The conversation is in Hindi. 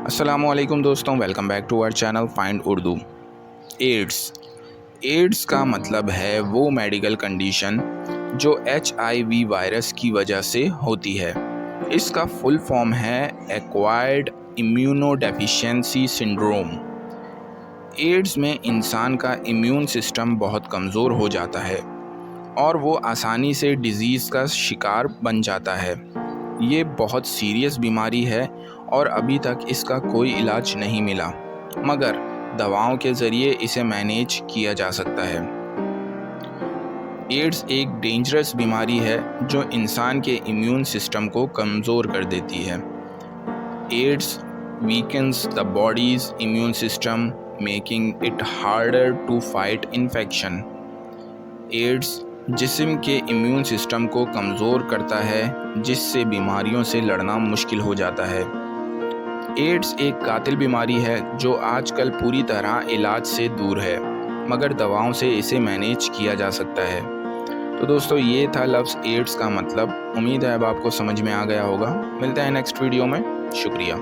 अस्सलामुअलैकुम दोस्तों, welcome back to our channel find Urdu. AIDS का मतलब है वो मेडिकल कंडीशन जो HIV वायरस की वजह से होती है। इसका फुल फॉर्म है एक्वायर्ड इम्यूनोडेफिशिएंसी सिंड्रोम। एड्स में इंसान का इम्यून सिस्टम बहुत कमज़ोर हो जाता है और वो आसानी से डिज़ीज़ का शिकार बन जाता है। ये बहुत सीरियस बीमारी है और अभी तक इसका कोई इलाज नहीं मिला, मगर दवाओं के ज़रिए इसे मैनेज किया जा सकता है। एड्स एक डेंजरस बीमारी है जो इंसान के इम्यून सिस्टम को कमज़ोर कर देती है। AIDS weakens the body's immune system, making it harder to fight infection. AIDS जिस्म के इम्यून सिस्टम को कमज़ोर करता है, जिससे बीमारियों से लड़ना मुश्किल हो जाता है। एड्स एक कातिल बीमारी है जो आजकल पूरी तरह इलाज से दूर है, मगर दवाओं से इसे मैनेज किया जा सकता है। तो दोस्तों, ये था लफ्ज़ एड्स का मतलब। उम्मीद है अब आपको समझ में आ गया होगा। मिलते हैं नेक्स्ट वीडियो में। शुक्रिया।